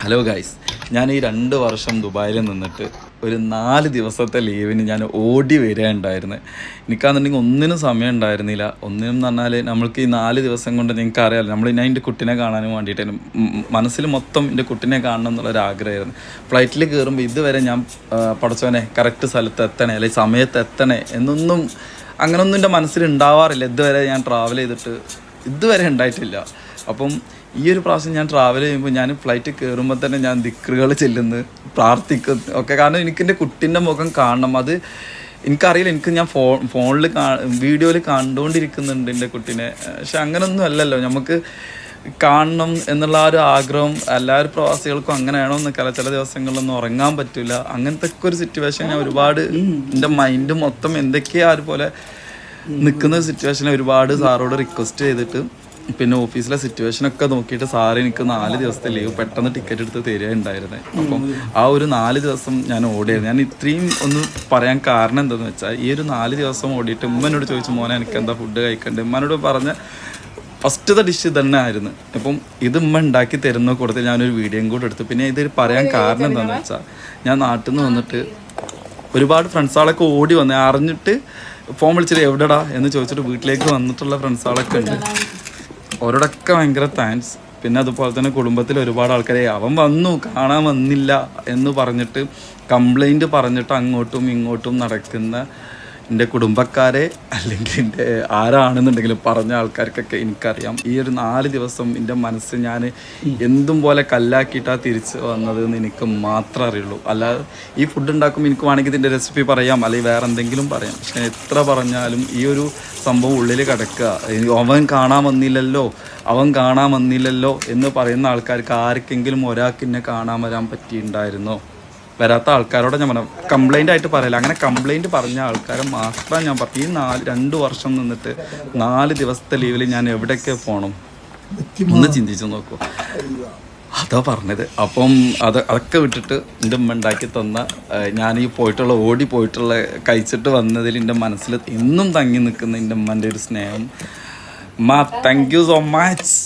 Hello guys, ഞാൻ ഈ 2 വർഷം ദുബായിൽ നിന്നിട്ട് ഒരു 4 ദിവസത്തെ ലീവിന് ഞാൻ ഓടി വരികയുണ്ടായിരുന്നു. എനിക്കാണെന്നുണ്ടെങ്കിൽ ഒന്നിനും സമയം ഉണ്ടായിരുന്നില്ല. ഒന്നിനും എന്ന് പറഞ്ഞാൽ നമ്മൾക്ക് ഈ 4 ദിവസം കൊണ്ട് നിങ്ങൾക്ക് അറിയാമല്ലോ, ഞാൻ എൻ്റെ കുട്ടീനെ കാണാനും വേണ്ടിയിട്ട് മനസ്സിൽ മൊത്തം എൻ്റെ കുട്ടീനെ കാണണം എന്നുള്ളൊരാഗ്രഹമായിരുന്നു. ഫ്ലൈറ്റിൽ കയറുമ്പോൾ ഇതുവരെ ഞാൻ പഠിച്ചവനെ കറക്റ്റ് സ്ഥലത്ത് എത്തണേ അല്ലെങ്കിൽ സമയത്ത് എത്തണേ എന്നൊന്നും അങ്ങനൊന്നും എൻ്റെ മനസ്സിൽ ഉണ്ടാവാറില്ല. ഇതുവരെ ഞാൻ ട്രാവൽ ചെയ്തിട്ട് ഇതുവരെ ഉണ്ടായിട്ടില്ല. അപ്പം ഈ ഒരു പ്രാവശ്യം ഞാൻ ട്രാവൽ ചെയ്യുമ്പോൾ ഞാൻ ഫ്ലൈറ്റ് കയറുമ്പോൾ തന്നെ ഞാൻ ദിക്റുകൾ ചെല്ലുന്നു, പ്രാർത്ഥിക്കുന്നു ഒക്കെ. കാരണം എനിക്കെൻ്റെ കുട്ടീൻ്റെ മുഖം കാണണം. അത് എനിക്കറിയില്ല, ഞാൻ ഫോണിൽ വീഡിയോയിൽ കണ്ടുകൊണ്ടിരിക്കുന്നുണ്ട് എൻ്റെ കുട്ടീനെ. പക്ഷെ അങ്ങനെയൊന്നും അല്ലല്ലോ, നമുക്ക് കാണണം എന്നുള്ള ആ ഒരു ആഗ്രഹം എല്ലാവരും പ്രവാസികൾക്കും അങ്ങനെയാണോ എന്നൊക്കെ. ചില ദിവസങ്ങളിലൊന്നും ഉറങ്ങാൻ പറ്റില്ല. അങ്ങനത്തെ ഒക്കെ ഒരു സിറ്റുവേഷൻ ഞാൻ ഒരുപാട് എൻ്റെ മൈൻഡ് മൊത്തം എന്തൊക്കെയാ അതുപോലെ നിൽക്കുന്ന സിറ്റുവേഷനെ ഒരുപാട് സാറോട് റിക്വസ്റ്റ് ചെയ്തിട്ട് പിന്നെ ഓഫീസിലെ സിറ്റുവേഷനൊക്കെ നോക്കിയിട്ട് സാറ് എനിക്ക് 4 ദിവസത്തെ ലീവ് പെട്ടെന്ന് ടിക്കറ്റ് എടുത്ത് തരികയുണ്ടായിരുന്നത്. അപ്പം ആ ഒരു 4 ദിവസം ഞാൻ ഓടിയായിരുന്നു. ഞാൻ ഇത്രയും ഒന്ന് പറയാൻ കാരണം എന്താണെന്ന് വെച്ചാൽ, ഈ ഒരു 4 ദിവസം ഓടിയിട്ട് ഉമ്മനോട് ചോദിച്ചു, മോനെ എനിക്ക് എന്താ ഫുഡ് കഴിക്കേണ്ടത്. ഉമ്മനോട് പറഞ്ഞ ഫസ്റ്റത്തെ ഡിഷ് തന്നെ ആയിരുന്നു. അപ്പം ഇത് ഉമ്മ ഉണ്ടാക്കി തരുന്ന കൂടത്തിൽ ഞാനൊരു വീഡിയോയും കൂടെ എടുത്തു. പിന്നെ ഇത് പറയാൻ കാരണം എന്താണെന്ന് വെച്ചാൽ, ഞാൻ നാട്ടിൽ നിന്ന് വന്നിട്ട് ഒരുപാട് ഫ്രണ്ട്സുകളൊക്കെ ഓടി വന്നേ അറിഞ്ഞിട്ട് ഫോൺ വിളിച്ചിട്ട് എവിടെടാ എന്ന് ചോദിച്ചിട്ട് വീട്ടിലേക്ക് വന്നിട്ടുള്ള ഫ്രണ്ട്സുകളൊക്കെ ഉണ്ട്. അവരോടൊക്കെ ഭയങ്കര താങ്ക്സ്. പിന്നെ അതുപോലെ തന്നെ കുടുംബത്തിൽ ഒരുപാട് ആൾക്കാരെ അവൻ വന്നു കാണാൻ വന്നില്ല എന്ന് പറഞ്ഞിട്ട് കംപ്ലൈൻറ്റ് പറഞ്ഞിട്ട് അങ്ങോട്ടും ഇങ്ങോട്ടും നടക്കുന്ന എൻ്റെ കുടുംബക്കാരെ അല്ലെങ്കിൽ എൻ്റെ ആരാണെന്നുണ്ടെങ്കിലും പറഞ്ഞ ആൾക്കാർക്കൊക്കെ എനിക്കറിയാം. ഈ ഒരു 4 ദിവസം എൻ്റെ മനസ്സ് ഞാൻ എന്തും പോലെ കല്ലാക്കിയിട്ടാണ് തിരിച്ച് വന്നതെന്ന് എനിക്ക് മാത്രമേ അറിയുള്ളൂ. അല്ലാതെ ഈ ഫുഡ് ഉണ്ടാക്കുമ്പോൾ എനിക്ക് വേണമെങ്കിൽ ഇതിൻ്റെ റെസിപ്പി പറയാം, അല്ലെങ്കിൽ വേറെ എന്തെങ്കിലും പറയാം. പക്ഷെ എത്ര പറഞ്ഞാലും ഈ ഒരു സംഭവം ഉള്ളിൽ കിടക്കുക. അവൻ കാണാൻ വന്നില്ലല്ലോ എന്ന് പറയുന്ന ആൾക്കാർക്ക് ആർക്കെങ്കിലും ഒരാൾക്ക് എന്നെ കാണാൻ വരാൻ പറ്റിയിട്ടുണ്ടായിരുന്നോ? വരാത്ത ആൾക്കാരോടെ ഞാൻ പറഞ്ഞു, കംപ്ലൈൻ്റ് ആയിട്ട് പറയില്ല. അങ്ങനെ കംപ്ലൈൻറ്റ് പറഞ്ഞ ആൾക്കാരെ മാത്രം ഞാൻ പറഞ്ഞു. ഈ 2 വർഷം നിന്നിട്ട് 4 ദിവസത്തെ ലീവിൽ ഞാൻ എവിടെയൊക്കെ പോകണം ഒന്ന് ചിന്തിച്ച് നോക്കൂ. അതാ പറഞ്ഞത്. അപ്പം അതൊക്കെ വിട്ടിട്ട് എൻ്റെ ഉമ്മ ഉണ്ടാക്കി തന്ന ഞാൻ ഈ ഓടി പോയിട്ടുള്ള കഴിച്ചിട്ട് വന്നതിൽ എൻ്റെ മനസ്സിൽ എന്നും തങ്ങി നിൽക്കുന്ന എൻ്റെ ഉമ്മൻ്റെ ഒരു സ്നേഹം. Thank you so much.